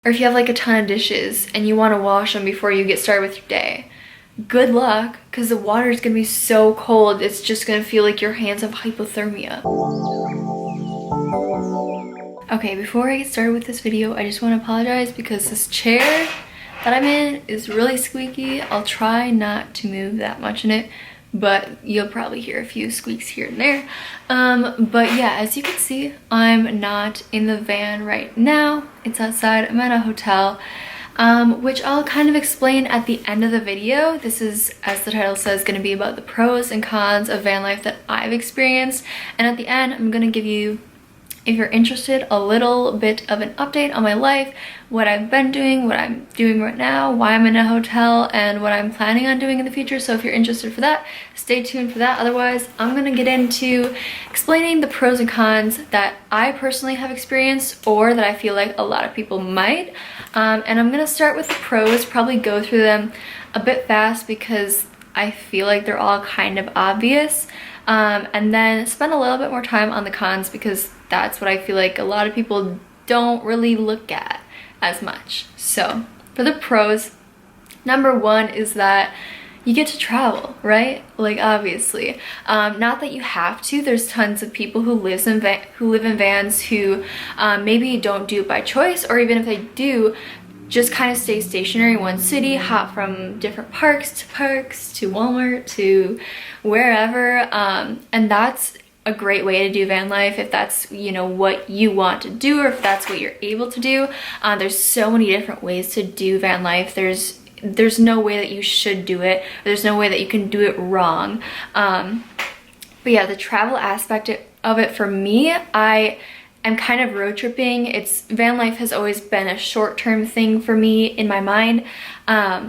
Or if you have like a ton of dishes and you want to wash them before you get started with your day, good luck, because the water is going to be so cold, it's just going to feel like your hands have hypothermia. Okay, before I get started with this video, I just want to apologize because this chair that I'm in is really squeaky. I'll try not to move that much in it, but you'll probably hear a few squeaks here and there. But yeah, as you can see, I'm not in the van right now. It's outside. I'm at a hotel, which I'll kind of explain at the end of the video. This is, as the title says, going to be about the pros and cons of van life that I've experienced. And at the end, I'm going to give you, if you're interested, a little bit of an update on my life, what I've been doing, what I'm doing right now, why I'm in a hotel, and what I'm planning on doing in the future. So if you're interested for that, stay tuned for that. Otherwise, I'm gonna get into explaining the pros and cons that I personally have experienced, or that I feel like a lot of people might. And I'm gonna start with the pros, probably go through them a bit fast because I feel like they're all kind of obvious. And then spend a little bit more time on the cons because that's what I feel like a lot of people don't really look at as much. So for the pros, number one is that you get to travel, right? Like, obviously. Not that you have to. There's tons of people who live in vans who maybe don't do it by choice, or even if they do, just kind of stay stationary in one city, hop from different parks to Walmart to wherever. And that's a great way to do van life if that's, you know, what you want to do, or if that's what you're able to do. There's so many different ways to do van life. There's no way that you should do it. There's no way that you can do it wrong. But yeah, the travel aspect of it for me, I'm kind of road tripping. Van life has always been a short-term thing for me in my mind.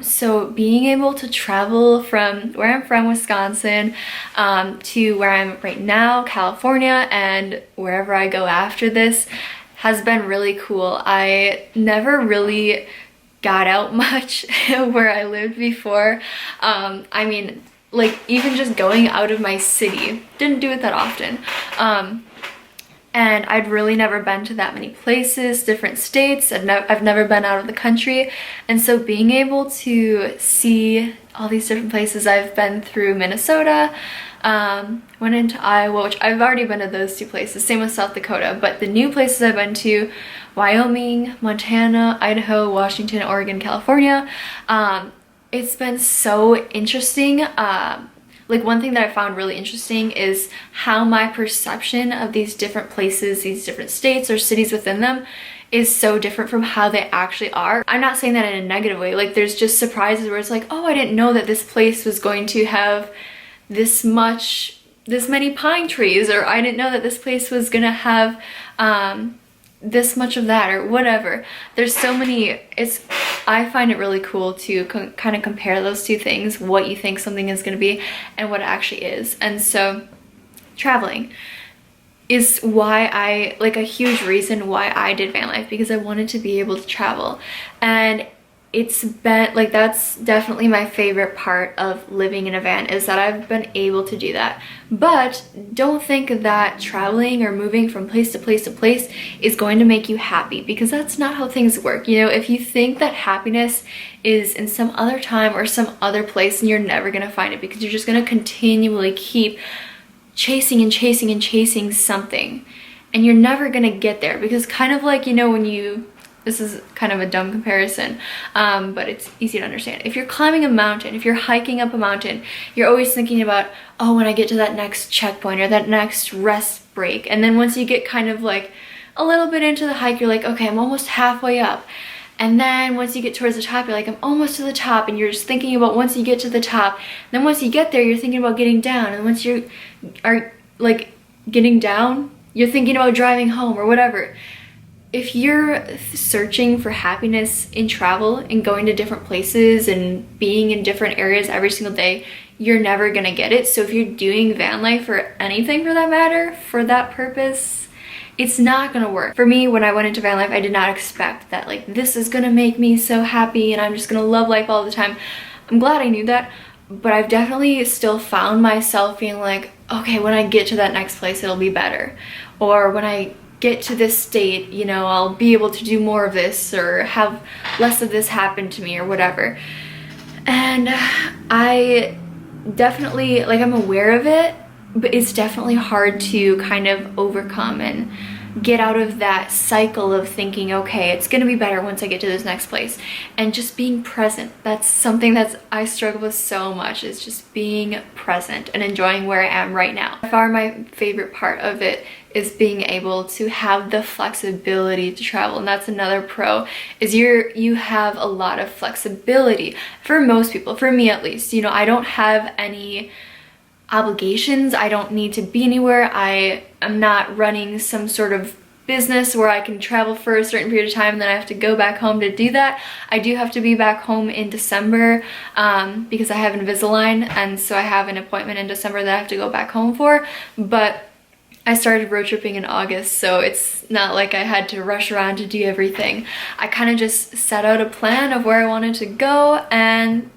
So being able to travel from where I'm from, Wisconsin, to where I'm right now, California, and wherever I go after this has been really cool. I never really got out much where I lived before. I mean, like, even just going out of my city, didn't do it that often. And I'd really never been to that many places, different states. I've never been out of the country. And so being able to see all these different places, I've been through Minnesota, went into Iowa, which I've already been to those two places, same with South Dakota. But the new places I've been to, Wyoming, Montana, Idaho, Washington, Oregon, California, it's been so interesting. Like, one thing that I found really interesting is how my perception of these different places, these different states or cities within them, is so different from how they actually are. I'm not saying that in a negative way. Like, there's just surprises where it's like, oh, I didn't know that this place was going to have this many pine trees, or I didn't know that this place was gonna have this much of that, or whatever. There's so many. I find it really cool to kind of compare those two things, what you think something is going to be and what it actually is. And so traveling is why like, a huge reason why I did van life, because I wanted to be able to travel. And it's been like, that's definitely my favorite part of living in a van, is that I've been able to do that. But don't think that traveling or moving from place to place to place is going to make you happy, because that's not how things work. You know, if you think that happiness is in some other time or some other place, then you're never going to find it, because you're just going to continually keep chasing and chasing and chasing something, and you're never going to get there. Because kind of like, you know, this is kind of a dumb comparison, but it's easy to understand. If you're climbing a mountain, if you're hiking up a mountain, you're always thinking about, oh, when I get to that next checkpoint or that next rest break. And then once you get kind of like a little bit into the hike, you're like, okay, I'm almost halfway up. And then once you get towards the top, you're like, I'm almost to the top. And you're just thinking about once you get to the top. And then once you get there, you're thinking about getting down. And once you are like getting down, you're thinking about driving home or whatever. If you're searching for happiness in travel and going to different places and being in different areas every single day, you're never gonna get it. So if you're doing van life, or anything for that matter, for that purpose, it's not gonna work. For me, when I went into van life, I did not expect that, like, this is gonna make me so happy and I'm just gonna love life all the time. I'm glad I knew that, but I've definitely still found myself being like, okay, when I get to that next place, it'll be better. Or when I get to this state, you know, I'll be able to do more of this or have less of this happen to me or whatever. And I definitely, like, I'm aware of it, but it's definitely hard to kind of overcome and get out of that cycle of thinking, okay, it's gonna be better once I get to this next place. And just being present. That's something that I struggle with so much, is just being present and enjoying where I am right now. By far my favorite part of it is being able to have the flexibility to travel. And that's another pro, is you have a lot of flexibility. For most people, for me at least, you know, I don't have any obligations. I don't need to be anywhere. I am not running some sort of business where I can travel for a certain period of time and then I have to go back home to do that. I do have to be back home in December because I have Invisalign, and so I have an appointment in December that I have to go back home for. But I started road tripping in August, so it's not like I had to rush around to do everything. I kind of just set out a plan of where I wanted to go and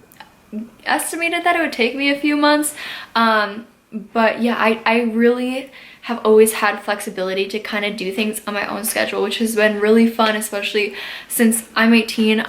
estimated that it would take me a few months. But yeah, I really have always had flexibility to kind of do things on my own schedule, which has been really fun, especially since I'm 18.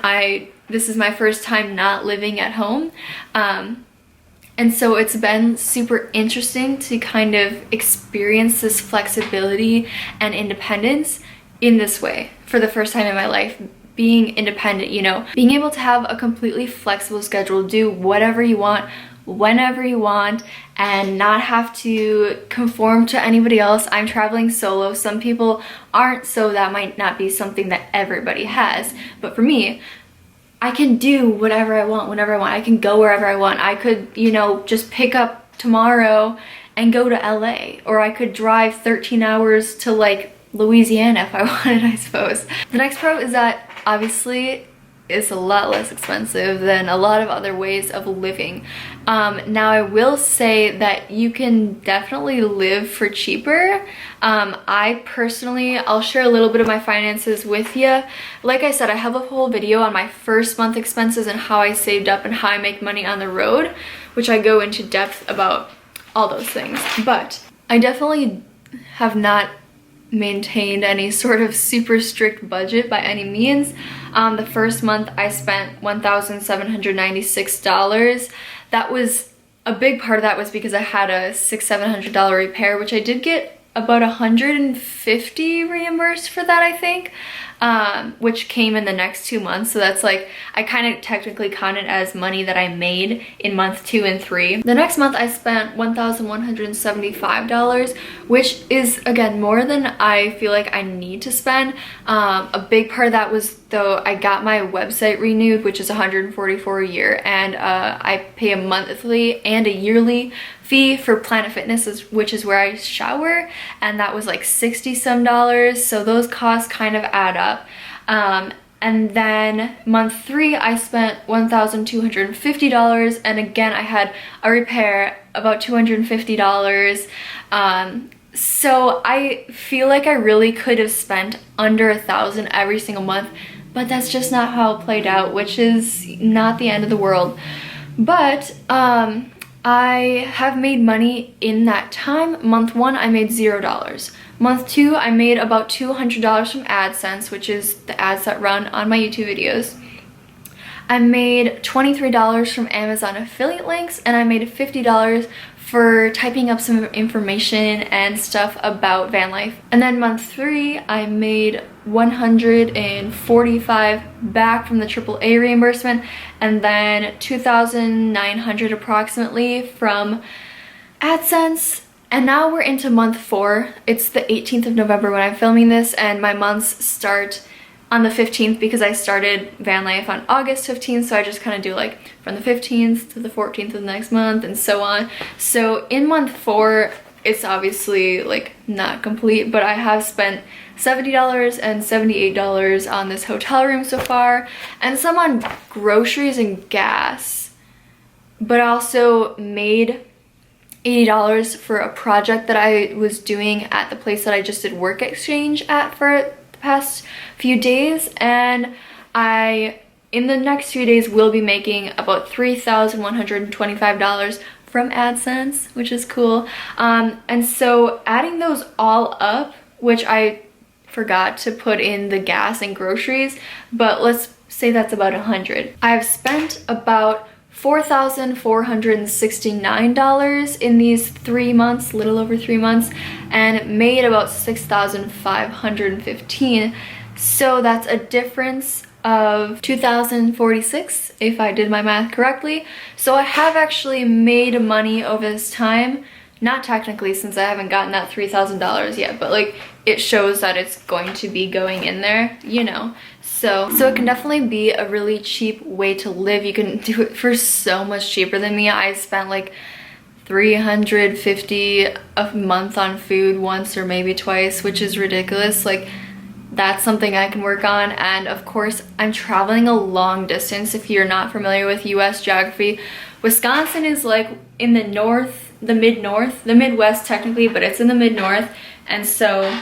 This is my first time not living at home. And so it's been super interesting to kind of experience this flexibility and independence in this way for the first time in my life. Being independent, you know, being able to have a completely flexible schedule, do whatever you want, whenever you want, and not have to conform to anybody else. I'm traveling solo. Some people aren't, so that might not be something that everybody has. But for me, I can do whatever I want, whenever I want. I can go wherever I want. I could, you know, just pick up tomorrow and go to LA, or I could drive 13 hours to like Louisiana if I wanted, I suppose. The next pro is that obviously it's a lot less expensive than a lot of other ways of living. Now I will say that you can definitely live for cheaper. I personally, I'll share a little bit of my finances with you. Like I said, I have a whole video on my first month expenses and how I saved up and how I make money on the road, which I go into depth about all those things. But I definitely have not maintained any sort of super strict budget by any means. The first month I spent $1,796. That was a big part of that was because I had a $600-700 repair, which I did get about $150 reimbursed for that, I think, which came in the next 2 months. So that's like, I kind of technically count it as money that I made in month 2 and 3. The next month I spent $1,175, which is, again, more than I feel like I need to spend. A big part of that was, though, I got my website renewed, which is $144 a year, and I pay a monthly and a yearly fee for Planet Fitness, which is where I shower, and that was like $60 some. So those costs kind of add up. And then month 3 I spent $1,250, and again I had a repair, about $250. So I feel like I really could have spent under $1,000 every single month, but that's just not how it played out, which is not the end of the world. But I have made money in that time. Month 1 I made $0. Month 2 I made about $200 from AdSense, which is the ads that run on my YouTube videos. I made $23 from Amazon affiliate links, and I made $50 for typing up some information and stuff about van life. And then month 3 I made $145 back from the AAA reimbursement, and then $2,900 approximately from AdSense. And now we're into month 4. It's the 18th of November when I'm filming this, and my months start on the 15th because I started van life on August 15th, so I just kind of do like from the 15th to the 14th of the next month and so on. So in month 4 it's obviously like not complete, but I have spent $70 and $78 on this hotel room so far, and some on groceries and gas, but I also made $80 for a project that I was doing at the place that I just did work exchange at for the past few days, and in the next few days will be making about $3,125 from AdSense, which is cool. And so adding those all up, which I forgot to put in the gas and groceries, but let's say that's about 100. I've spent about $4,469 in these 3 months, little over 3 months, and made about $6,515. So that's a difference of 2,046 if I did my math correctly. So I have actually made money over this time. Not technically, since I haven't gotten that $3,000 yet, but like it shows that it's going to be going in there, you know. So it can definitely be a really cheap way to live. You can do it for so much cheaper than me. I spent like $350 a month on food once or maybe twice, which is ridiculous. Like, that's something I can work on. And of course, I'm traveling a long distance. If you're not familiar with US geography, Wisconsin is like in the north, the mid-north, the Midwest technically, but it's in the mid-north. And so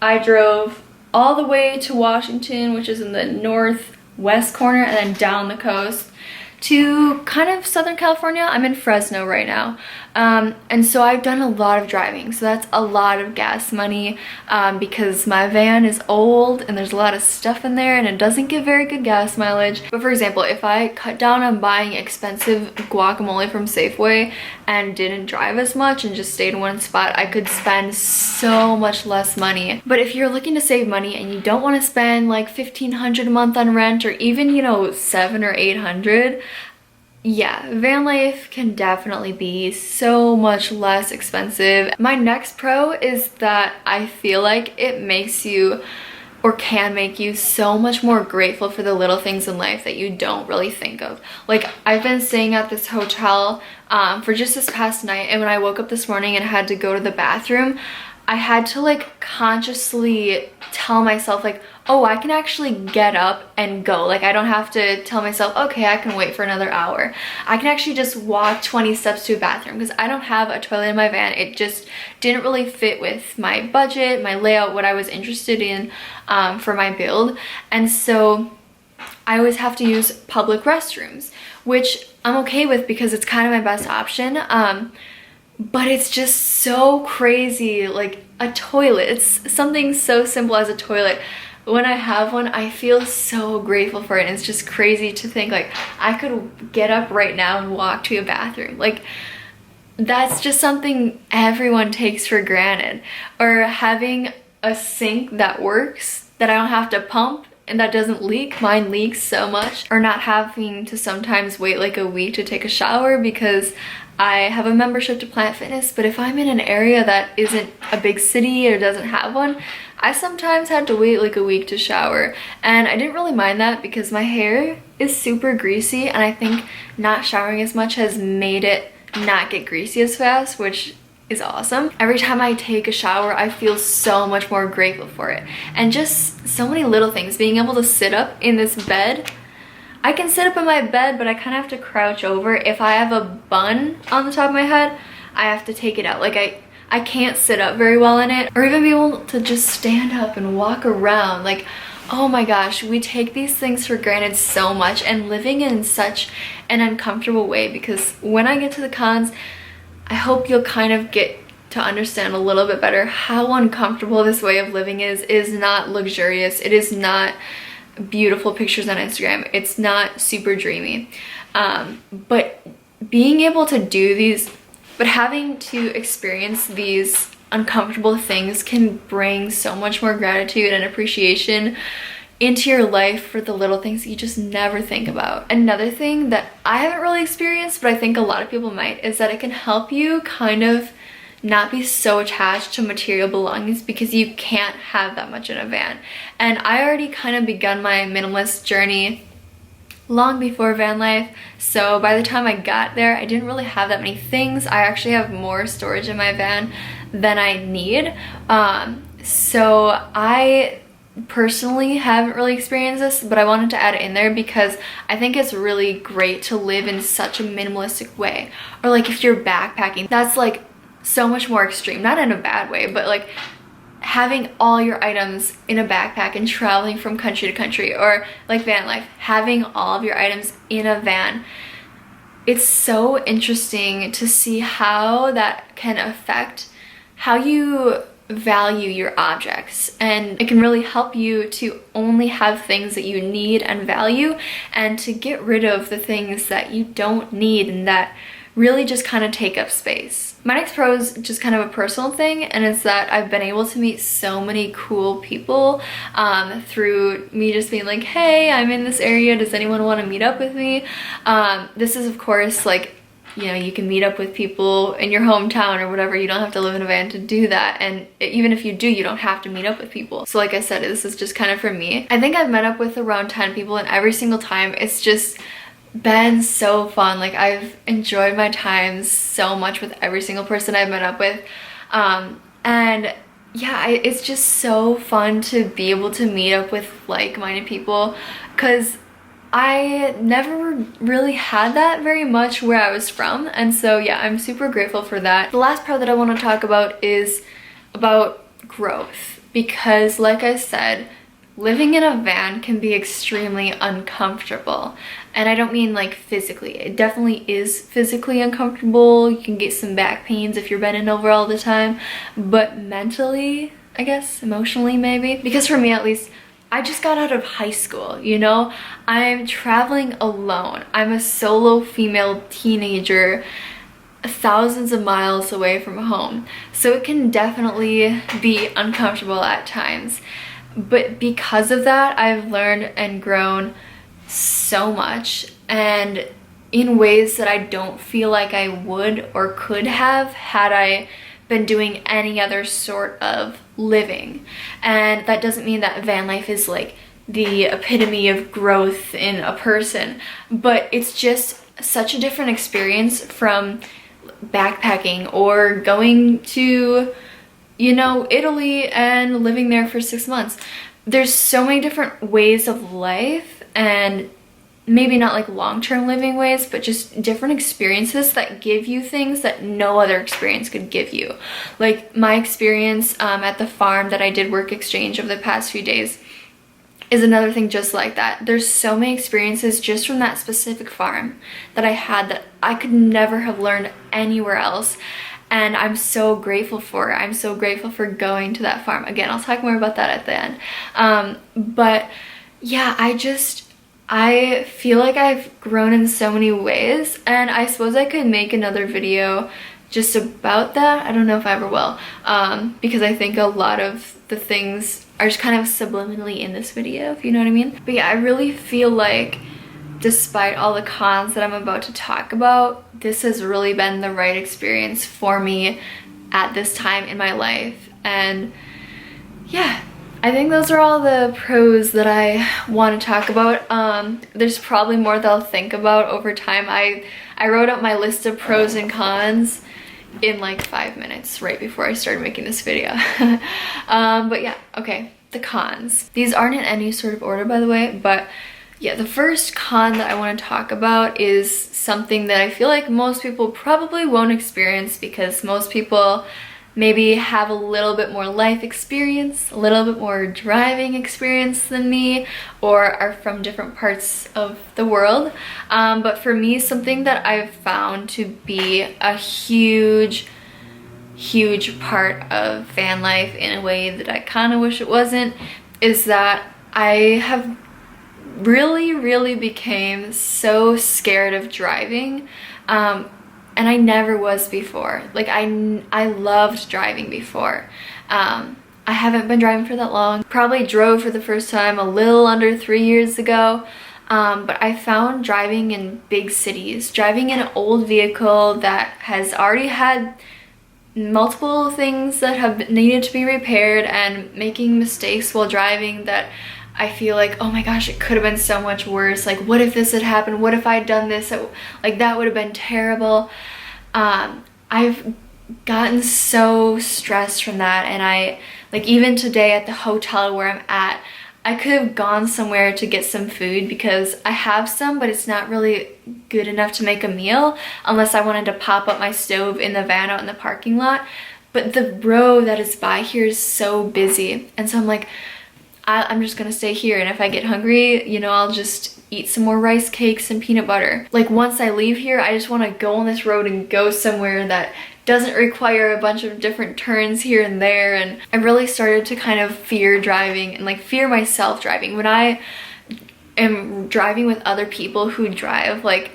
I drove all the way to Washington, which is in the northwest corner, and then down the coast to kind of Southern California. I'm in Fresno right now. And so I've done a lot of driving. So that's a lot of gas money because my van is old and there's a lot of stuff in there and it doesn't give very good gas mileage. But for example, if I cut down on buying expensive guacamole from Safeway and didn't drive as much and just stayed in one spot, I could spend so much less money. But if you're looking to save money and you don't want to spend like $1,500 a month on rent, or even, you know, $700 or $800, yeah, van life can definitely be so much less expensive. My next pro is that I feel like it makes you, or can make you, so much more grateful for the little things in life that you don't really think of. Like, I've been staying at this hotel for just this past night, and when I woke up this morning and had to go to the bathroom, I had to like consciously tell myself like, oh, I can actually get up and go. Like, I don't have to tell myself, okay, I can wait for another hour. I can actually just walk 20 steps to a bathroom because I don't have a toilet in my van. It just didn't really fit with my budget, my layout, what I was interested in for my build. And so I always have to use public restrooms, which I'm okay with because it's kind of my best option. But it's just so crazy, like a toilet. It's something so simple as a toilet. When I have one, I feel so grateful for it. And it's just crazy to think like I could get up right now and walk to a bathroom. Like, that's just something everyone takes for granted. Or having a sink that works, that I don't have to pump and that doesn't leak. Mine leaks so much. Or not having to sometimes wait like a week to take a shower because I have a membership to Planet Fitness, but if I'm in an area that isn't a big city or doesn't have one, I sometimes had to wait like a week to shower. And I didn't really mind that because my hair is super greasy, and I think not showering as much has made it not get greasy as fast, which is awesome. Every time I take a shower, I feel so much more grateful for it. And just so many little things. Being able to sit up in this bed, I can sit up in my bed, but I kind of have to crouch over. If I have a bun on the top of my head, I have to take it out. Like, I can't sit up very well in it, or even be able to just stand up and walk around. Like, oh my gosh, we take these things for granted so much, and living in such an uncomfortable way. Because when I get to the cons, I hope you'll kind of get to understand a little bit better how uncomfortable this way of living is. It is not luxurious. It is not beautiful pictures on Instagram. It's not super dreamy. But being able to do these, but having to experience these uncomfortable things can bring so much more gratitude and appreciation into your life for the little things that you just never think about. Another thing that I haven't really experienced, but I think a lot of people might, is that it can help you kind of not be so attached to material belongings because you can't have that much in a van. And I already kind of begun my minimalist journey long before van life, so by the time I got there, I didn't really have that many things. I actually have more storage in my van than I need. So I personally haven't really experienced this, but I wanted to add it in there because I think it's really great to live in such a minimalistic way. Or like if you're backpacking, that's like so much more extreme, not in a bad way, but like having all your items in a backpack and traveling from country to country, or like van life, having all of your items in a van. It's so interesting to see how that can affect how you value your objects, and it can really help you to only have things that you need and value, and to get rid of the things that you don't need and that really just kind of take up space. My next pro is just kind of a personal thing, and it's that I've been able to meet so many cool people through me just being like, hey, I'm in this area, does anyone want to meet up with me? This is of course like, you know, you can meet up with people in your hometown or whatever. You don't have to live in a van to do that, and even if you do, you don't have to meet up with people. So like I said, this is just kind of for me. I think I've met up with around 10 people, and every single time it's just been so fun. Like, I've enjoyed my time so much with every single person I've met up with, and yeah, it's just so fun to be able to meet up with like-minded people, because I never really had that very much where I was from, and so yeah, I'm super grateful for that. The last part that I want to talk about is about growth, because like I said, living in a van can be extremely uncomfortable. And I don't mean like physically. It definitely is physically uncomfortable. You can get some back pains if you're bending over all the time. But mentally, I guess, emotionally maybe. Because for me at least, I just got out of high school, you know? I'm traveling alone. I'm a solo female teenager, thousands of miles away from home. So it can definitely be uncomfortable at times. But because of that, I've learned and grown so much, and in ways that I don't feel like I would or could have had I been doing any other sort of living. And that doesn't mean that van life is like the epitome of growth in a person, but it's just such a different experience from backpacking or going to, you know, Italy and living there for 6 months. There's so many different ways of life, and maybe not like long-term living ways, but just different experiences that give you things that no other experience could give you. Like my experience at the farm that I did work exchange over the past few days is another thing just like that. There's so many experiences just from that specific farm that I had that I could never have learned anywhere else. And I'm so grateful for it. I'm so grateful for going to that farm. Again, I'll talk more about that at the end. But yeah, I feel like I've grown in so many ways, and I suppose I could make another video just about that. I don't know if I ever will, because I think a lot of the things are just kind of subliminally in this video, if you know what I mean. But yeah, I really feel like despite all the cons that I'm about to talk about, this has really been the right experience for me at this time in my life. And yeah, I think those are all the pros that I want to talk about. There's probably more that I'll think about over time. I wrote up my list of pros and cons in like 5 minutes right before I started making this video. But yeah, okay, the cons. These aren't in any sort of order, by the way, but yeah, the first con that I want to talk about is something that I feel like most people probably won't experience, because most people maybe have a little bit more life experience, a little bit more driving experience than me, or are from different parts of the world. But for me, something that I've found to be a huge part of van life in a way that I kind of wish it wasn't, is that I have really became so scared of driving, and I never was before. Like I loved driving before. I haven't been driving for that long. Probably drove for the first time a little under 3 years ago, but I found driving in big cities, driving in an old vehicle that has already had multiple things that have needed to be repaired, and making mistakes while driving that I feel like, oh my gosh, it could have been so much worse. Like, what if this had happened? What if I'd done this? Like, that would have been terrible. I've gotten so stressed from that, and like even today at the hotel where I'm at, I could have gone somewhere to get some food because I have some, but it's not really good enough to make a meal unless I wanted to pop up my stove in the van out in the parking lot. But the road that is by here is so busy, and so I'm like, I'm just gonna stay here, and if I get hungry, you know, I'll just eat some more rice cakes and peanut butter. Like once I leave here, I just want to go on this road and go somewhere that doesn't require a bunch of different turns here and there. And I really started to kind of fear driving and like fear myself driving. When I am driving with other people who drive like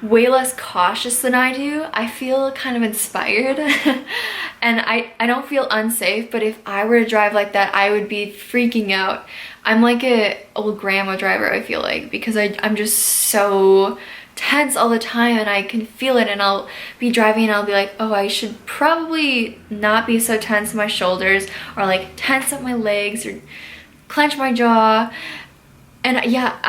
way less cautious than I do, I feel kind of inspired. And I don't feel unsafe, but if I were to drive like that, I would be freaking out. I'm like a old grandma driver, I feel like, because I'm just so tense all the time, and I can feel it, and I'll be driving and I'll be like, oh, I should probably not be so tense in my shoulders, or like tense up my legs or clench my jaw. And yeah,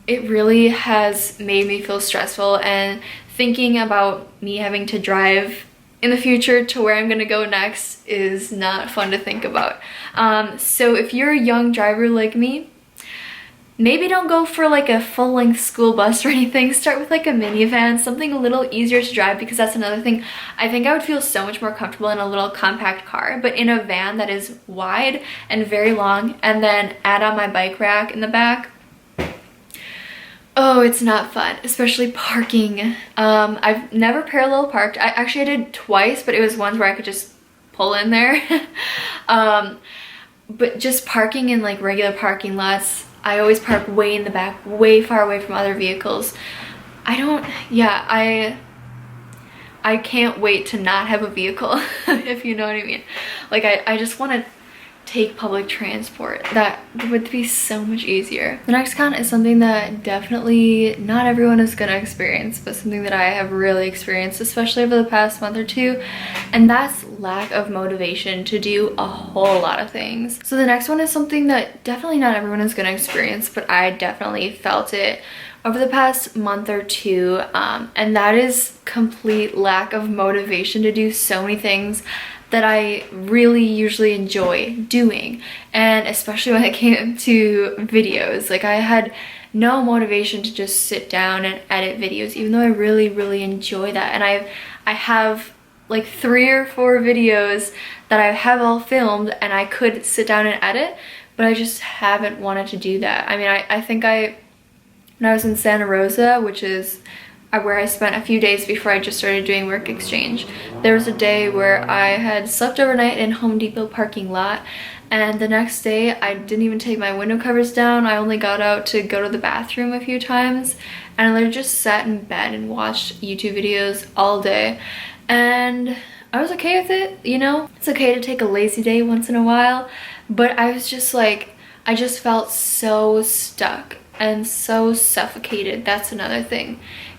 it really has made me feel stressful, and thinking about me having to drive in the future to where I'm gonna go next is not fun to think about. So if you're a young driver like me, maybe don't go for like a full-length school bus or anything. Start with like a minivan, something a little easier to drive, because that's another thing. I think I would feel so much more comfortable in a little compact car, but in a van that is wide and very long, and then add on my bike rack in the back, oh, it's not fun, especially parking. I've never parallel parked. I did twice, but it was ones where I could just pull in there. But just parking in like regular parking lots, I always park way in the back, way far away from other vehicles. I can't wait to not have a vehicle, if you know what I mean. Like I just want to take public transport. That would be so much easier. The next con is something that definitely not everyone is gonna experience, but something that I have really experienced, especially over the past month or two, and that's lack of motivation to do a whole lot of things. So the next one is something that definitely not everyone is gonna experience, but I definitely felt it over the past month or two, and that is complete lack of motivation to do so many things that I really usually enjoy doing. And especially when it came to videos, like I had no motivation to just sit down and edit videos, even though I really enjoy that. And I have like 3 or 4 videos that I have all filmed and I could sit down and edit, but I just haven't wanted to do that. I mean, I think when I was in Santa Rosa, which is where I spent a few days before I just started doing work exchange, there was a day where I had slept overnight in Home Depot parking lot, and the next day I didn't even take my window covers down. I only got out to go to the bathroom a few times, and I literally just sat in bed and watched YouTube videos all day. And I was okay with it, you know? It's okay to take a lazy day once in a while, but I was just like, I just felt so stuck and so suffocated. That's another thing,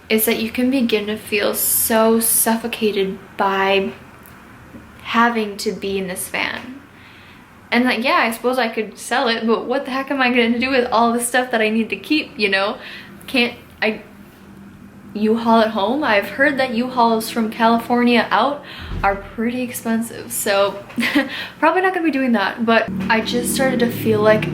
is that you can begin to feel so suffocated by having to be in this van. And like, yeah, I suppose I could sell it, but what the heck am I going to do with all the stuff that I need to keep, you know? Can't I U-Haul at home? I've heard that U-Hauls from California out are pretty expensive, so probably not going to be doing that. But I just started to feel like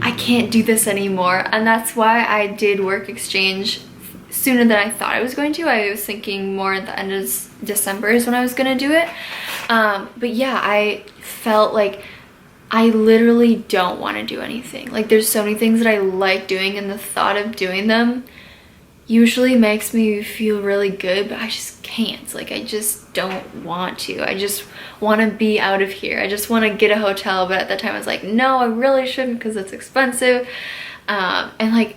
I can't do this anymore, and that's why I did work exchange sooner than I thought I was going to. I was thinking more at the end of December is when I was gonna do it. But yeah, I felt like I literally don't want to do anything. Like there's so many things that I like doing, and the thought of doing them usually makes me feel really good, but I just can't. Like I just don't want to. I just want to be out of here. I just want to get a hotel, but at that time I was like, no, I really shouldn't because it's expensive. And like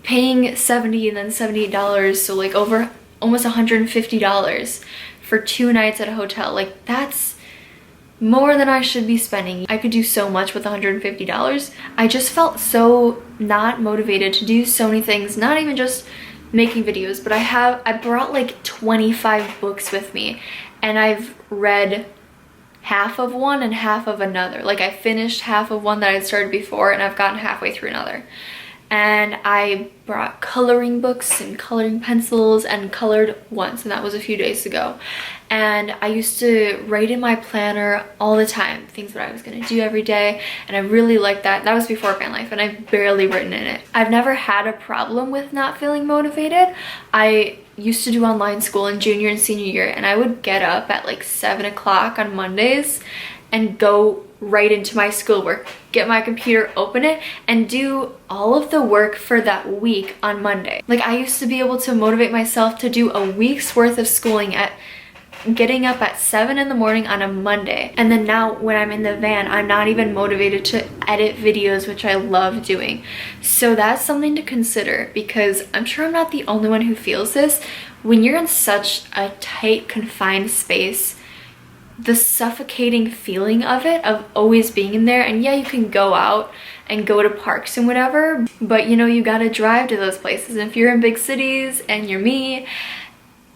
paying $70 and then $78, so like over almost $150 for 2 nights at a hotel, like that's more than I should be spending. I could do so much with $150. I just felt so not motivated to do so many things, not even just making videos, but I brought like 25 books with me, and I've read half of one and half of another. Like I finished half of one that I had started before, and I've gotten halfway through another. And I brought coloring books and coloring pencils and colored once, and that was a few days ago. And I used to write in my planner all the time things that I was gonna do every day, and I really liked that. That was before van life, and I've barely written in it. I've never had a problem with not feeling motivated. I used to do online school in junior and senior year, and I would get up at like 7 o'clock on Mondays and go right into my schoolwork, get my computer, open it, and do all of the work for that week on Monday. Like, I used to be able to motivate myself to do a week's worth of schooling at getting up at 7 in the morning on a Monday. And then now when I'm in the van, I'm not even motivated to edit videos, which I love doing. So that's something to consider, because I'm sure I'm not the only one who feels this. When you're in such a tight, confined space, the suffocating feeling of it, of always being in there, and yeah, you can go out and go to parks and whatever, but you know, you gotta drive to those places. And if you're in big cities and you're me,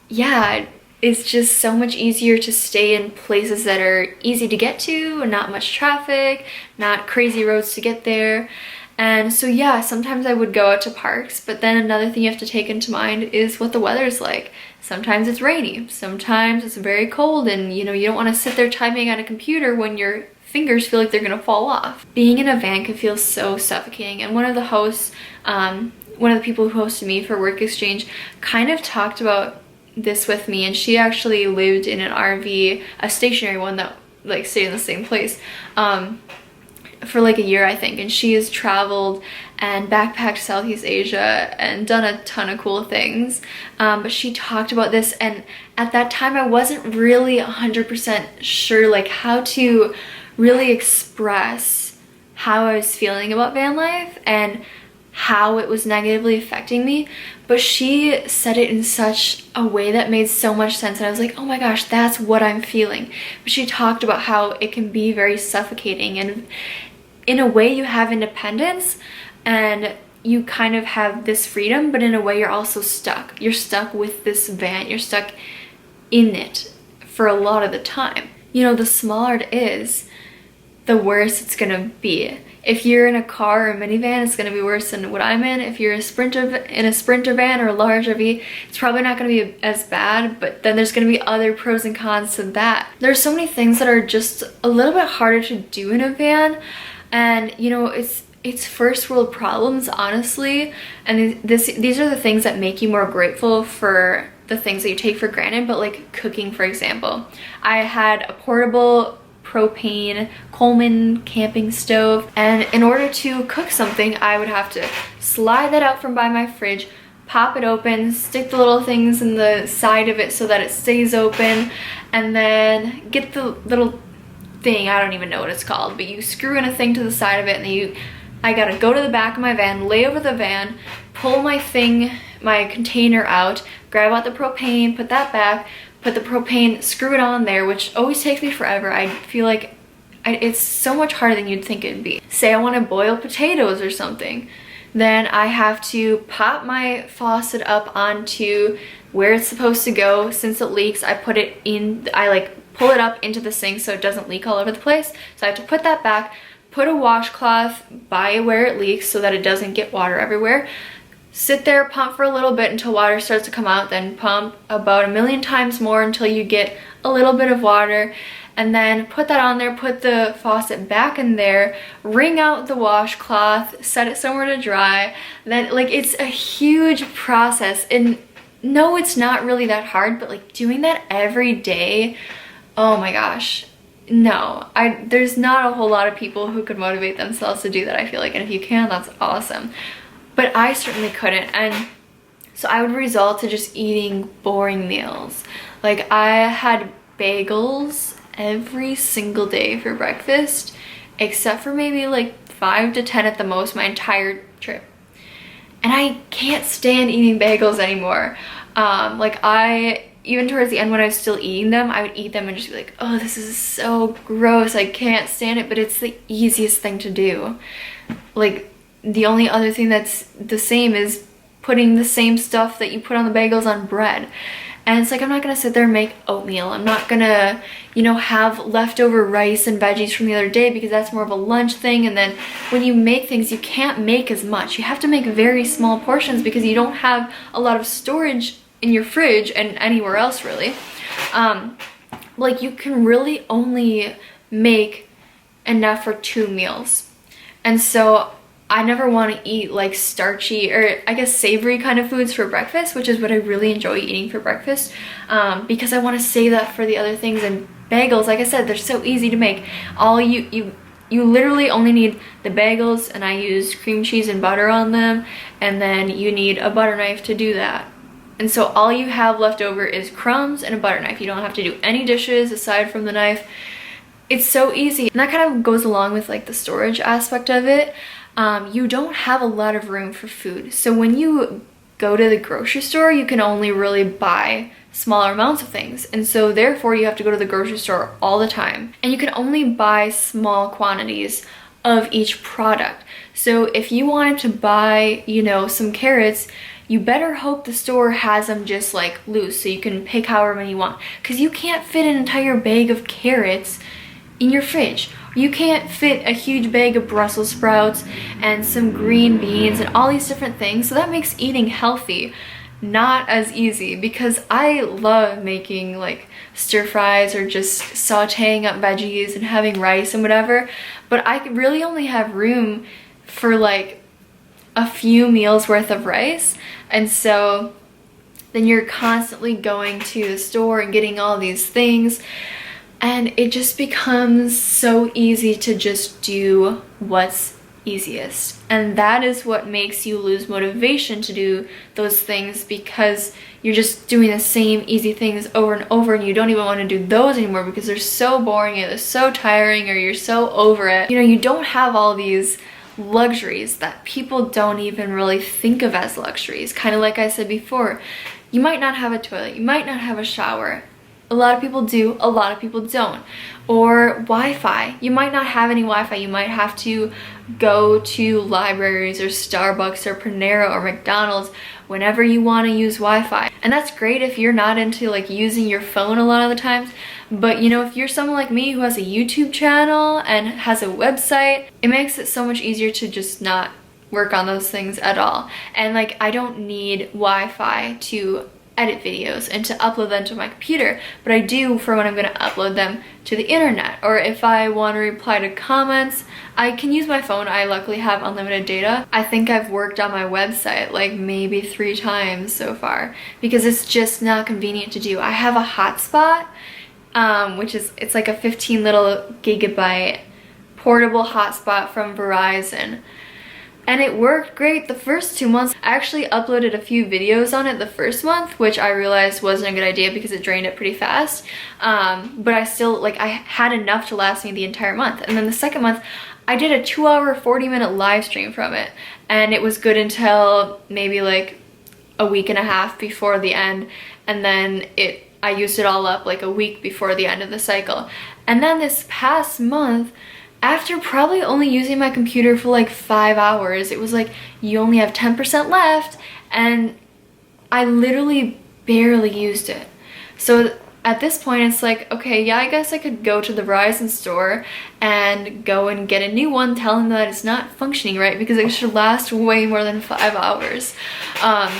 yeah, it's just so much easier to stay in places that are easy to get to, not much traffic, not crazy roads to get there. And so yeah, sometimes I would go out to parks, but then another thing you have to take into mind is what the weather's like. Sometimes it's rainy, sometimes it's very cold, and you know, you don't want to sit there typing on a computer when your fingers feel like they're gonna fall off. Being in a van can feel so suffocating, and one of the hosts, one of the people who hosted me for work exchange, kind of talked about this with me, and she actually lived in an RV, a stationary one that like stayed in the same place, for like a year, I think, and she has traveled and backpacked Southeast Asia and done a ton of cool things, but she talked about this, and at that time I wasn't really 100% sure like how to really express how I was feeling about van life and how it was negatively affecting me, but she said it in such a way that made so much sense, and I was like, oh my gosh, that's what I'm feeling. But she talked about how it can be very suffocating, and in a way you have independence and you kind of have this freedom, but in a way you're also stuck. You're stuck with this van, you're stuck in it for a lot of the time. You know, the smaller it is, the worse it's gonna be. If you're in a car or a minivan, it's gonna be worse than what I'm in. If you're in a sprinter van or a large RV, it's probably not gonna be as bad, but then there's gonna be other pros and cons to that. There's so many things that are just a little bit harder to do in a van, and you know, it's first world problems, honestly, and these are the things that make you more grateful for the things that you take for granted. But like cooking, for example, I had a portable propane Coleman camping stove, and in order to cook something I would have to slide that out from by my fridge, pop it open, stick the little things in the side of it so that it stays open, and then get the little thing, I don't even know what it's called, but you screw in a thing to the side of it, and then I gotta go to the back of my van, lay over the van, pull my container out, grab out the propane, put that back, put the propane, screw it on there, which always takes me forever. I feel like it's so much harder than you'd think it'd be. Say I want to boil potatoes or something, then I have to pop my faucet up onto where it's supposed to go. Since it leaks, I put it in, I like pull it up into the sink so it doesn't leak all over the place. So I have to put that back, put a washcloth by where it leaks so that it doesn't get water everywhere. Sit there, pump for a little bit until water starts to come out, then pump about 1,000,000 times more until you get a little bit of water, and then put that on there, put the faucet back in there, wring out the washcloth, set it somewhere to dry. Then like, it's a huge process, and no, it's not really that hard, but like doing that every day, oh my gosh. No, there's not a whole lot of people who could motivate themselves to do that, I feel like, and if you can, that's awesome. But I certainly couldn't, and so I would resort to just eating boring meals. Like, I had bagels every single day for breakfast, except for maybe like 5 to 10 at the most my entire trip. And I can't stand eating bagels anymore. Even towards the end when I was still eating them, I would eat them and just be like, oh, this is so gross, I can't stand it, but it's the easiest thing to do. Like, the only other thing that's the same is putting the same stuff that you put on the bagels on bread. And it's like, I'm not gonna sit there and make oatmeal. I'm not gonna, you know, have leftover rice and veggies from the other day, because that's more of a lunch thing. And then when you make things, you can't make as much. You have to make very small portions because you don't have a lot of storage in your fridge and anywhere else really. Like, you can really only make enough for 2 meals. And so I never want to eat like starchy or I guess savory kind of foods for breakfast, which is what I really enjoy eating for breakfast, because I want to save that for the other things. And bagels, like I said, they're so easy to make. All you literally only need the bagels, and I use cream cheese and butter on them, and then you need a butter knife to do that. And so all you have left over is crumbs and a butter knife. You don't have to do any dishes aside from the knife. It's so easy. And that kind of goes along with like the storage aspect of it. You don't have a lot of room for food. So when you go to the grocery store, you can only really buy smaller amounts of things. And so therefore you have to go to the grocery store all the time. And you can only buy small quantities of each product. So if you wanted to buy, you know, some carrots, you better hope the store has them just like loose so you can pick however many you want. Because you can't fit an entire bag of carrots in your fridge. You can't fit a huge bag of Brussels sprouts and some green beans and all these different things. So that makes eating healthy not as easy, because I love making like stir fries or just sauteing up veggies and having rice and whatever, but I really only have room for like a few meals worth of rice. And so then you're constantly going to the store and getting all these things, and it just becomes so easy to just do what's easiest. And that is what makes you lose motivation to do those things, because you're just doing the same easy things over and over, and you don't even want to do those anymore because they're so boring or they're so tiring or you're so over it. You know, you don't have all these luxuries that people don't even really think of as luxuries. Kind of like I said before, you might not have a toilet, you might not have a shower. A lot of people do, a lot of people don't. Or Wi-Fi. You might not have any Wi-Fi. You might have to go to libraries or Starbucks or Panera or McDonald's whenever you want to use Wi-Fi. And that's great if you're not into like using your phone a lot of the times. But you know, if you're someone like me who has a YouTube channel and has a website, it makes it so much easier to just not work on those things at all. And like, I don't need Wi-Fi to edit videos and to upload them to my computer, but I do for when I'm going to upload them to the internet, or if I want to reply to comments, I can use my phone. I luckily have unlimited data. I think I've worked on my website like maybe 3 times so far, because it's just not convenient to do. I have a hotspot, which is, it's like a 15 little gigabyte portable hotspot from Verizon. And it worked great the first 2 months. I actually uploaded a few videos on it the first month, which I realized wasn't a good idea because it drained it pretty fast. But I still, like, I had enough to last me the entire month. And then the second month, I did a 2-hour, 40-minute live stream from it. And it was good until maybe like a week and a half before the end. And then I used it all up like a week before the end of the cycle. And then this past month, after probably only using my computer for like 5 hours, it was like, you only have 10% left, and I literally barely used it. So at this point, it's like, okay, yeah, I guess I could go to the Verizon store and go and get a new one, telling them that it's not functioning right because it should last way more than 5 hours. But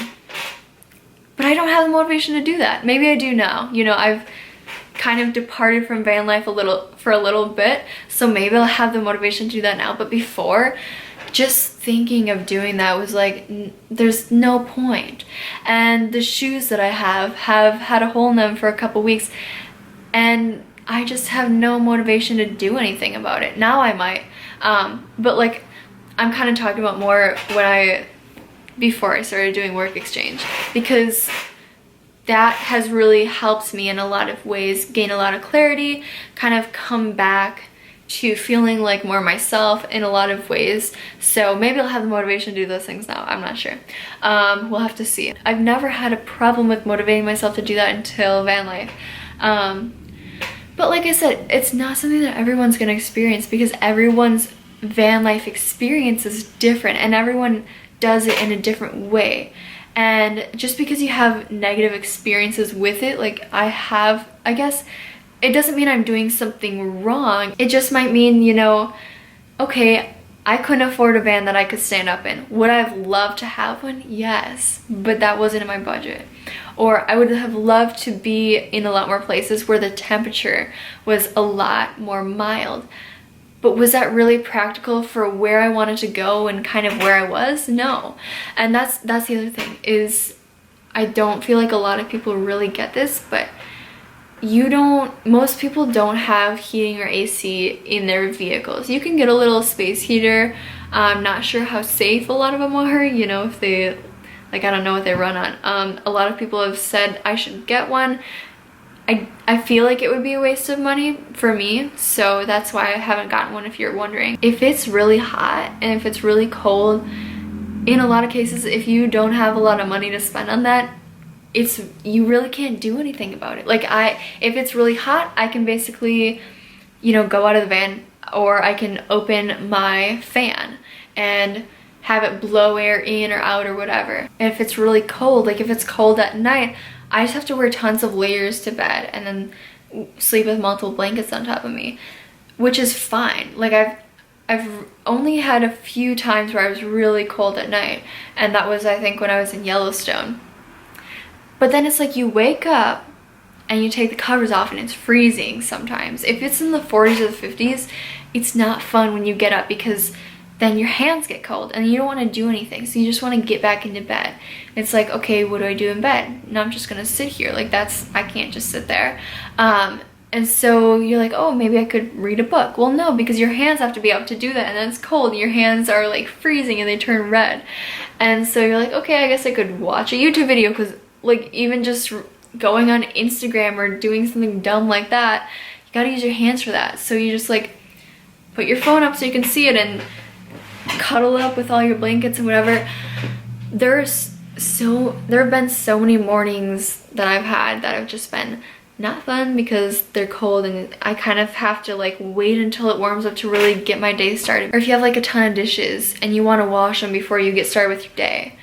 I don't have the motivation to do that. Maybe I do now. You know, I've kind of departed from van life for a little bit, so maybe I'll have the motivation to do that now. But before, just thinking of doing that was like, there's no point. And the shoes that I have had a hole in them for a couple weeks, and I just have no motivation to do anything about it. Now I might, but like, I'm kind of talking about more before I started doing work exchange, because that has really helped me in a lot of ways gain a lot of clarity, kind of come back to feeling like more myself in a lot of ways. So maybe I'll have the motivation to do those things now. I'm not sure. We'll have to see. I've never had a problem with motivating myself to do that until van life. But like I said, it's not something that everyone's gonna experience, because everyone's van life experience is different and everyone does it in a different way. And just because you have negative experiences with it, like I have, I guess, it doesn't mean I'm doing something wrong. It just might mean, you know, okay, I couldn't afford a van that I could stand up in. Would I have loved to have one? Yes, but that wasn't in my budget. Or I would have loved to be in a lot more places where the temperature was a lot more mild. But was that really practical for where I wanted to go and kind of where I was? No. And that's the other thing, is I don't feel like a lot of people really get this, but most people don't have heating or AC in their vehicles. You can get a little space heater. I'm not sure how safe a lot of them are, you know, if they, like, I don't know what they run on. A lot of people have said I should get one. I feel like it would be a waste of money for me, so that's why I haven't gotten one, if you're wondering. If it's really hot and if it's really cold, in a lot of cases, if you don't have a lot of money to spend on that, you really can't do anything about it. Like, if it's really hot, I can basically, you know, go out of the van, or I can open my fan and have it blow air in or out or whatever. And if it's really cold, like if it's cold at night, I just have to wear tons of layers to bed and then sleep with multiple blankets on top of me, which is fine. Like, I've only had a few times where I was really cold at night, and that was, I think, when I was in Yellowstone. But then it's like you wake up and you take the covers off and it's freezing sometimes. If it's in the 40s or the 50s, it's not fun when you get up, because then your hands get cold and you don't want to do anything, so you just want to get back into bed. It's like, okay, what do I do in bed? No, I'm just gonna sit here. Like, I can't just sit there. And so you're like, oh, maybe I could read a book. Well, no, because your hands have to be up to do that, and then it's cold and your hands are like freezing and they turn red. And so you're like, okay, I guess I could watch a YouTube video, because like, even just going on Instagram or doing something dumb like that, you gotta use your hands for that. So you just like put your phone up so you can see it and cuddle up with all your blankets and whatever. There have been so many mornings that I've had that have just been not fun because they're cold, and I kind of have to like wait until it warms up to really get my day started. Or if you have like a ton of dishes and you want to wash them before you get started with your day,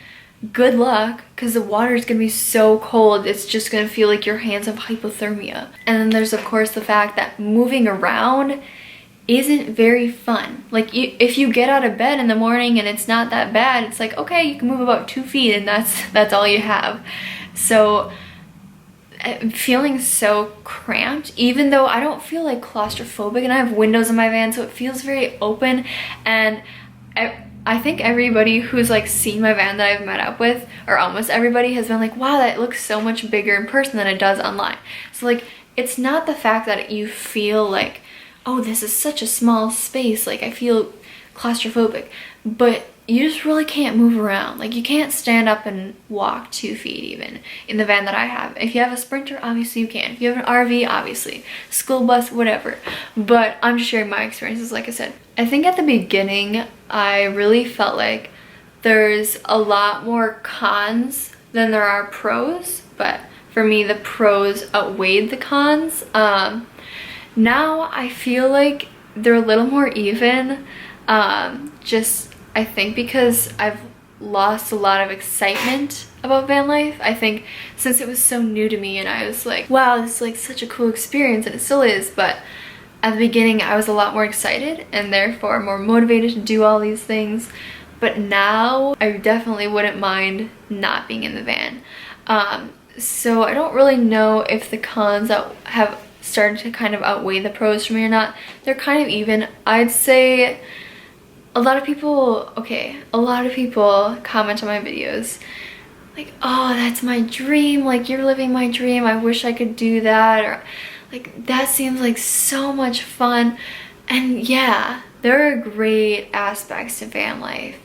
good luck, because the water is going to be so cold, it's just going to feel like your hands have hypothermia. And then there's of course the fact that moving around isn't very fun. Like, if you get out of bed in the morning and it's not that bad, it's like, okay, you can move about 2 feet and that's all you have. So I'm feeling so cramped, even though I don't feel like claustrophobic, and I have windows in my van, so it feels very open. And I think everybody who's like seen my van that I've met up with, or almost everybody, has been like, wow, that looks so much bigger in person than it does online. So like, it's not the fact that you feel like, oh, this is such a small space, like I feel claustrophobic, but you just really can't move around. Like, you can't stand up and walk 2 feet even in the van that I have. If you have a Sprinter, obviously you can. If you have an RV, obviously. School bus, whatever. But I'm just sharing my experiences, like I said. I think at the beginning, I really felt like there's a lot more cons than there are pros, but for me, the pros outweighed the cons. Now I feel like they're a little more even, just I think because I've lost a lot of excitement about van life. I think since it was so new to me and I was like, wow, this is like such a cool experience, and it still is, but at the beginning I was a lot more excited and therefore more motivated to do all these things. But now I definitely wouldn't mind not being in the van. So I don't really know if the cons have started to kind of outweigh the pros for me or not. They're kind of even. I'd say a lot of people comment on my videos like, oh, that's my dream, like, you're living my dream, I wish I could do that, or like, that seems like so much fun. And yeah, there are great aspects to van life.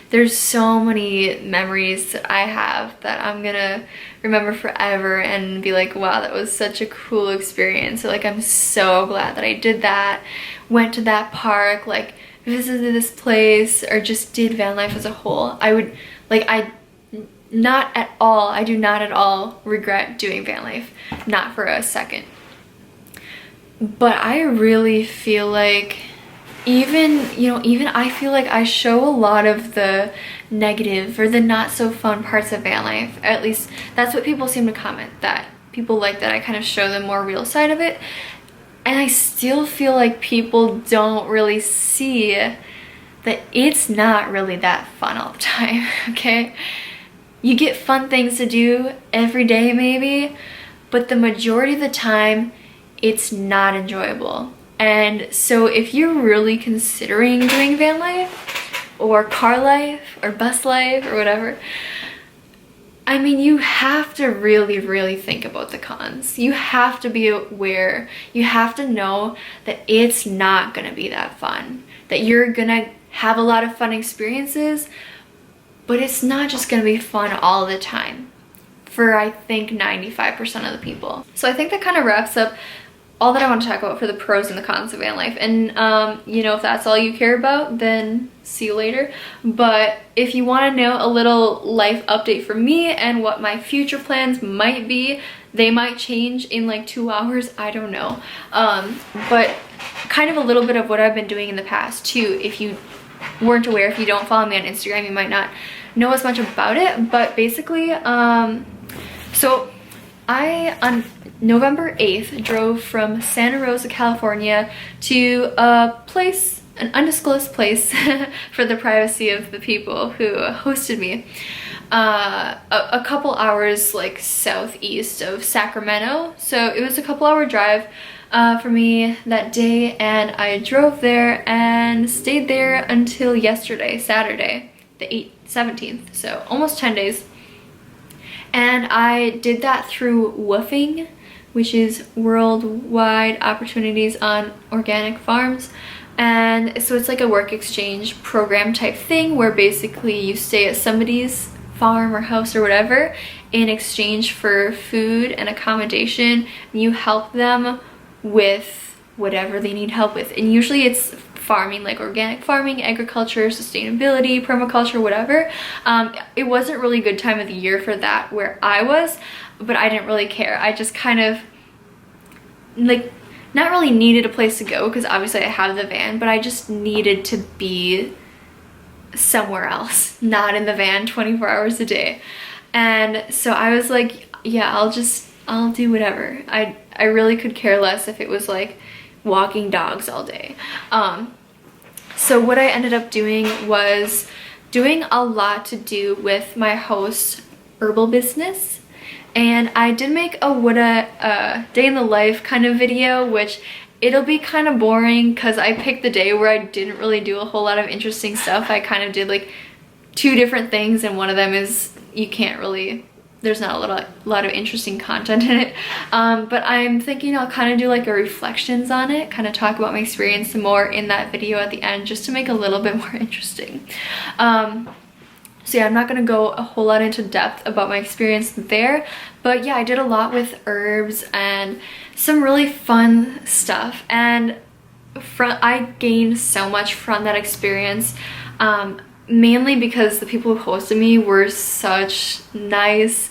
There's so many memories that I have that I'm gonna remember forever and be like, wow, that was such a cool experience. So like, I'm so glad that I did that, went to that park, like visited this place, or just did van life as a whole. I do not at all regret doing van life, not for a second. But I really feel like even I feel like I show a lot of the negative or the not so fun parts of van life. At least that's what people seem to comment, that people like that I kind of show the more real side of it. And I still feel like people don't really see that it's not really that fun all the time, okay? You get fun things to do every day maybe, but the majority of the time it's not enjoyable. And so if you're really considering doing van life or car life or bus life or whatever, I mean, you have to really think about the cons. You have to be aware. You have to know that it's not gonna be that fun, that you're gonna have a lot of fun experiences, but it's not just gonna be fun all the time for, I think, 95% of the people. So I think that kind of wraps up all that I want to talk about for the pros and the cons of van life. And you know, if that's all you care about, then see you later. But if you want to know a little life update from me and what my future plans might be, they might change in like 2 hours, I don't know. But kind of a little bit of what I've been doing in the past too. If you weren't aware, if you don't follow me on Instagram, you might not know as much about it. But basically, so I, on November 8th, drove from Santa Rosa, California to a place, an undisclosed place for the privacy of the people who hosted me, a couple hours like southeast of Sacramento. So it was a couple hour drive for me that day, and I drove there and stayed there until yesterday, Saturday, the 17th, so almost 10 days. And I did that through Woofing, which is Worldwide Opportunities on Organic Farms. And so it's like a work exchange program type thing where basically you stay at somebody's farm or house or whatever in exchange for food and accommodation. And you help them with whatever they need help with. And usually it's farming, like organic farming, agriculture, sustainability, permaculture, whatever. It wasn't really a good time of the year for that where I was, but I didn't really care. I just kind of like not really needed a place to go because obviously I have the van, but I just needed to be somewhere else, not in the van 24 hours a day. And so I was like, yeah, I'll do whatever. I really could care less if it was like walking dogs all day. So what I ended up doing was doing a lot to do with my host's herbal business. And I did make a day in the life kind of video, which it'll be kind of boring because I picked the day where I didn't really do a whole lot of interesting stuff. I kind of did like 2 different things, and one of them is you can't really, there's not a lot of interesting content in it. But I'm thinking I'll kind of do like a reflections on it, kind of talk about my experience more in that video at the end, just to make it a little bit more interesting. So yeah, I'm not gonna go a whole lot into depth about my experience there, but yeah, I did a lot with herbs and some really fun stuff, and I gained so much from that experience, mainly because the people who hosted me were such nice,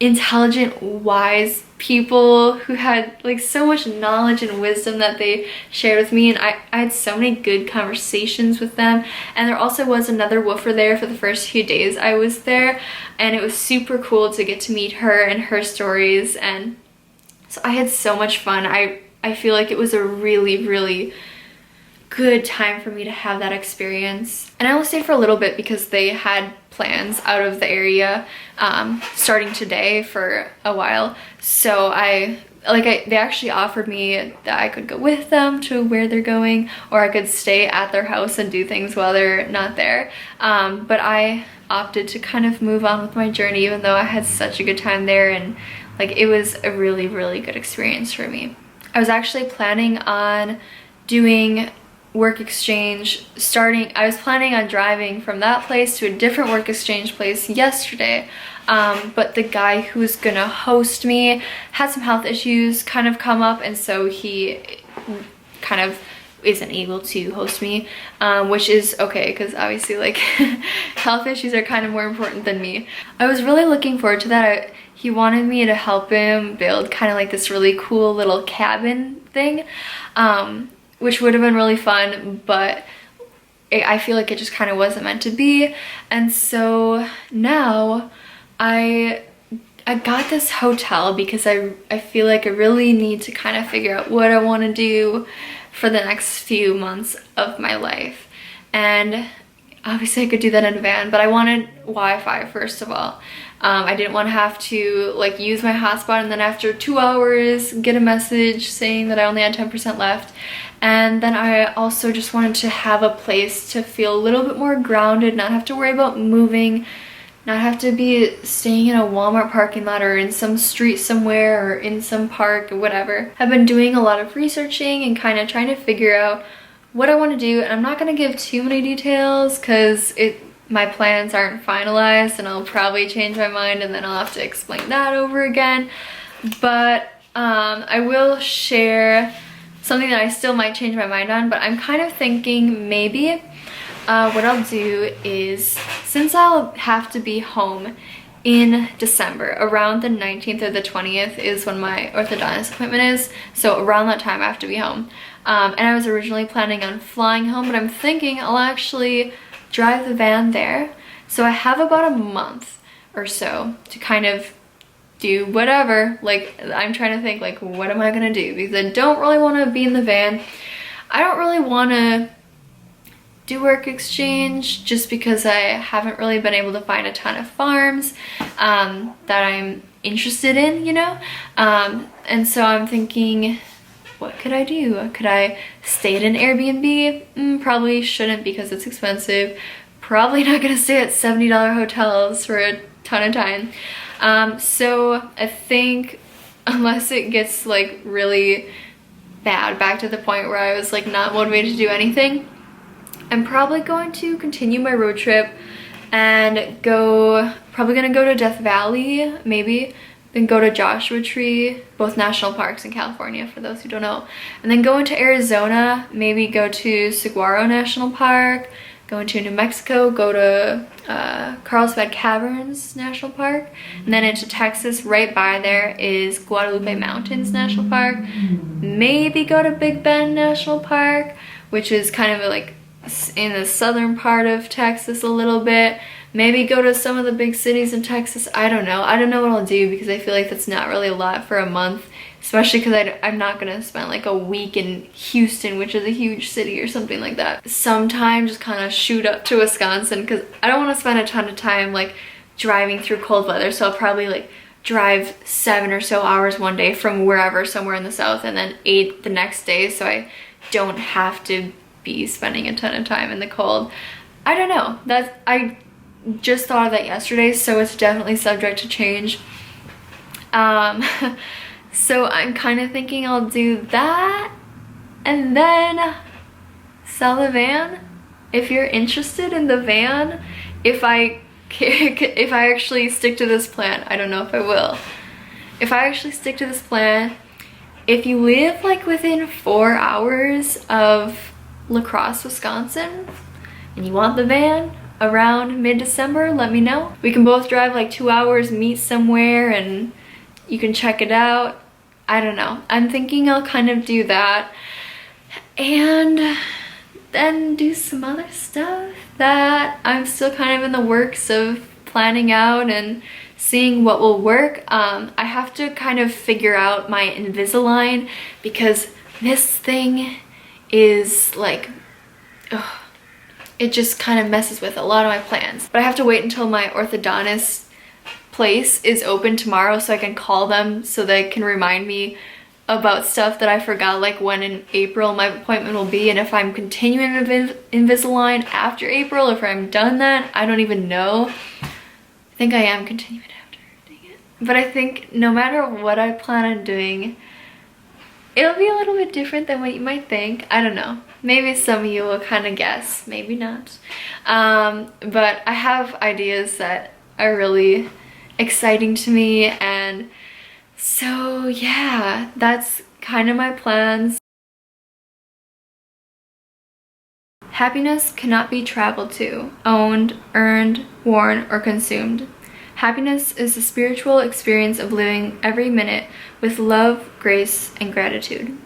intelligent, wise people who had like so much knowledge and wisdom that they shared with me, and I had so many good conversations with them. And there also was another woofer there for the first few days I was there, and it was super cool to get to meet her and her stories, and so I had so much fun. I feel like it was a really good time for me to have that experience. And I only stayed for a little bit because they had plans out of the area starting today for a while. So they actually offered me that I could go with them to where they're going, or I could stay at their house and do things while they're not there. But I opted to kind of move on with my journey, even though I had such a good time there, and like it was a really good experience for me. I was actually planning on doing work exchange I was planning on driving from that place to a different work exchange place yesterday, but the guy who was gonna host me had some health issues kind of come up, and so he kind of isn't able to host me, which is okay because obviously like health issues are kind of more important than me. I was really looking forward to that. He wanted me to help him build kind of like this really cool little cabin thing, which would have been really fun, but I feel like it just kind of wasn't meant to be. And so now I got this hotel because I feel like I really need to kind of figure out what I want to do for the next few months of my life. And obviously I could do that in a van, but I wanted Wi-Fi first of all. I didn't want to have to like use my hotspot and then after 2 hours get a message saying that I only had 10% left. And then I also just wanted to have a place to feel a little bit more grounded, not have to worry about moving, not have to be staying in a Walmart parking lot or in some street somewhere or in some park or whatever. I've been doing a lot of researching and kind of trying to figure out what I want to do, and I'm not going to give too many details because my plans aren't finalized and I'll probably change my mind and then I'll have to explain that over again. But I will share something that I still might change my mind on, but I'm kind of thinking maybe what I'll do is, since I'll have to be home in December, around the 19th or the 20th is when my orthodontist appointment is, so around that time I have to be home. And I was originally planning on flying home, but I'm thinking I'll actually drive the van there. So I have about a month or so to kind of do whatever. Like, I'm trying to think, like, what am I gonna do? Because I don't really want to be in the van. I don't really want to do work exchange just because I haven't really been able to find a ton of farms that I'm interested in, you know? And so I'm thinking, what could I do? Could I stay at an Airbnb? Probably shouldn't because it's expensive. Probably not gonna stay at $70 hotels for a ton of time. So I think unless it gets like really bad, back to the point where I was like not motivated to do anything, I'm probably going to continue my road trip and probably gonna go to Death Valley, maybe, then go to Joshua Tree, both national parks in California for those who don't know, and then go into Arizona, maybe go to Saguaro National Park, go into New Mexico, go to Carlsbad Caverns National Park, and then into Texas. Right by there is Guadalupe Mountains National Park. Maybe go to Big Bend National Park, which is kind of like in the southern part of Texas a little bit. Maybe go to some of the big cities in Texas. I don't know. I don't know what I'll do because I feel like that's not really a lot for a month, especially because I'm not gonna spend like a week in Houston, which is a huge city, or something like that. Sometime just kind of shoot up to Wisconsin because I don't want to spend a ton of time like driving through cold weather. So I'll probably like drive 7 or so hours one day from wherever, somewhere in the south, and then 8 the next day, so I don't have to be spending a ton of time in the cold. I don't know. I just thought of that yesterday, so it's definitely subject to change. So I'm kind of thinking I'll do that and then sell the van. If you're interested in the van, if I actually stick to this plan, I don't know if I will. If I actually stick to this plan, if you live like within 4 hours of La Crosse, Wisconsin, and you want the van around mid-December, let me know. We can both drive like 2 hours, meet somewhere, and you can check it out. I don't know. I'm thinking I'll kind of do that and then do some other stuff that I'm still kind of in the works of planning out and seeing what will work. I have to kind of figure out my Invisalign because this thing is like, ugh, it just kind of messes with a lot of my plans. But I have to wait until my orthodontist place is open tomorrow so I can call them so they can remind me about stuff that I forgot, like when in April my appointment will be, and if I'm continuing Invisalign after April, if I'm done that, I don't even know. I think I am continuing after, dang it. But I think no matter what I plan on doing, it'll be a little bit different than what you might think. I don't know. Maybe some of you will kind of guess, maybe not. But I have ideas that are really exciting to me, and so yeah, that's kind of my plans. Happiness cannot be traveled to, owned, earned, worn, or consumed. Happiness is the spiritual experience of living every minute with love, grace, and gratitude.